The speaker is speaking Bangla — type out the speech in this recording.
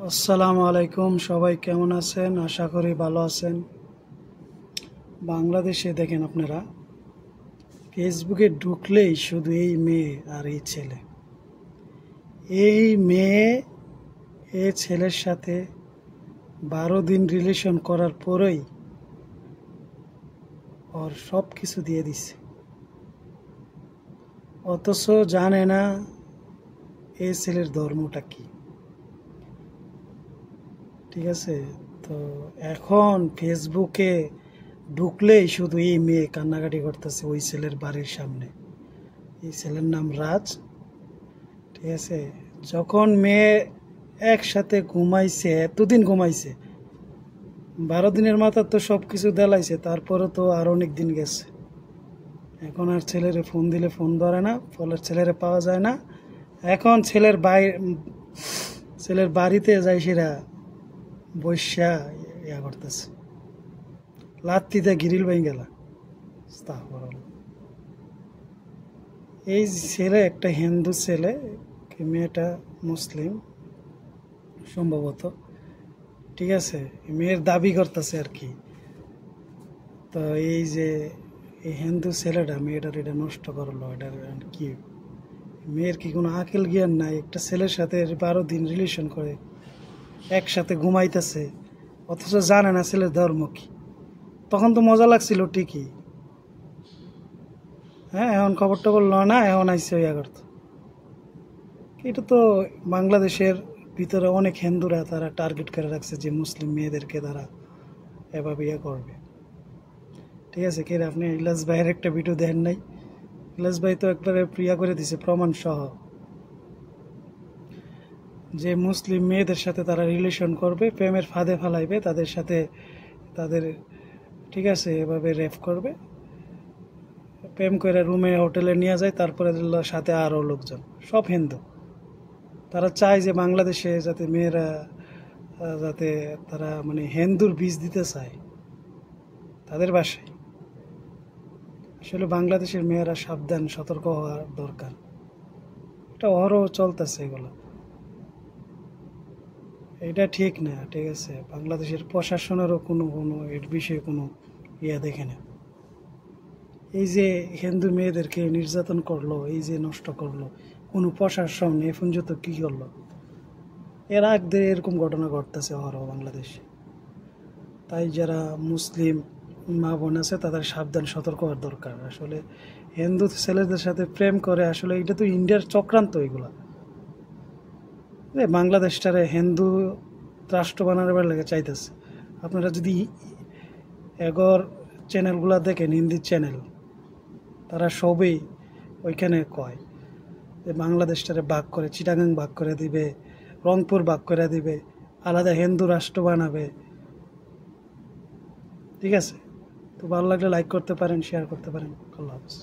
আসসালামু আলাইকুম, সবাই কেমন আছেন? আশা করি ভালো আছেন। বাংলাদেশে দেখেন আপনারা, ফেসবুকে ঢুকলেই শুধু এই মেয়ে আর এই ছেলে। এই মেয়ে ছেলের সাথে 12 দিন রিলেশন করার পরেই ওর সব কিছু দিয়ে দিছে, অথচ জানে না এই ছেলের ধর্মটা কি। ঠিক আছে, তো এখন ফেসবুকে ঢুকলেই শুধু এই মেয়ে কান্নাকাটি করতেছে ওই ছেলের বাড়ির সামনে। এই ছেলের নাম রাজ। ঠিক আছে, যখন মেয়ে একসাথে ঘুমাইছে, এতদিন ঘুমাইছে, 12 দিনের মাথা তো সব কিছু দেলাইছে, তারপরে তো আর অনেক দিন গেছে। এখন আর ছেলেরে ফোন দিলে ফোন ধরে না, ফলে ছেলেরে পাওয়া যায় না। এখন ছেলের বাড়িতে যাই সেরা বৈশা ইয়া করতেছে, লাত্তিতে গিরিল বাইন গেলা। এই ছেলে একটা হিন্দু ছেলে, মেয়েটা মুসলিম সম্ভবত। ঠিক আছে, মেয়ের দাবি করতেছে আর কি। তো এই যে এই হিন্দু ছেলেটা মেয়েটার এটা নষ্ট করলো, এটার কি মেয়ের কি কোনো আকেল জ্ঞান নাই? একটা ছেলের সাথে 12 দিন রিলেশন করে একসাথে ঘুমাইতেছে, অথচ জানে না ছেলের ধর্ম কি। তখন তো মজা লাগছিল ঠিকই, হ্যাঁ, এখন খবর টবর ল না, এখন আইসে ইয়া করতো। এটা তো বাংলাদেশের ভিতরে অনেক হিন্দুরা তারা টার্গেট করে রাখছে যে মুসলিম মেয়েদেরকে তারা এভাবে ইয়ে করবে। ঠিক আছে, কে আপনি ইলাস ভাইয়ের একটা ভিডিও দেখেন নাই? ইলাস ভাই তো একবারে প্রিয়া করে দিছে প্রমাণ সহ, যে মুসলিম মেয়েদের সাথে তারা রিলেশন করবে, প্রেমের ফাঁদে ফালাইবে তাদের সাথে, তাদের ঠিক আছে এভাবে রেপ করবে, প্রেম করে রুমে হোটেলে নিয়ে যায়, তারপরে সাথে আরও লোকজন, সব হিন্দু। তারা চায় যে বাংলাদেশে যাতে মেয়েরা যাতে তারা মানে হিন্দুর বীজ দিতে চায় তাদের বাসায়। আসলে বাংলাদেশের মেয়েরা সাবধান, সতর্ক হওয়া দরকার। এটা অহরহ চলতেছে এগুলো, এটা ঠিক না। ঠিক আছে, বাংলাদেশের প্রশাসনেরও কোনো এর বিষয়ে কোনো ইয়া দেখে না। এই যে হিন্দু মেয়েদেরকে নির্যাতন করলো, এই যে নষ্ট করলো, কোনো প্রশাসন এ পর্যন্ত কী করলো? এর আগে এরকম ঘটনা ঘটতেছে অহরহ বাংলাদেশে। তাই যারা মুসলিম মা বোন আছে তাদের সাবধান, সতর্ক হওয়ার দরকার। আসলে হিন্দু ছেলেদের সাথে প্রেম করে, আসলে এটা তো ইন্ডিয়ার চক্রান্ত। এগুলা বাংলাদেশটারে হিন্দু রাষ্ট্র বানাবার লেগে চাইতেছে। আপনারা যদি এগর চ্যানেলগুলা দেখেন, হিন্দি চ্যানেল, তারা সবই ওইখানে কয় যে বাংলাদেশটারে ভাগ করে, চিটাগাং ভাগ করে দিবে, রংপুর ভাগ করে দিবে, আলাদা হিন্দু রাষ্ট্র বানাবে। ঠিক আছে, তো ভালো লাগলে লাইক করতে পারেন, শেয়ার করতে পারেন। আল্লাহ হাফেজ।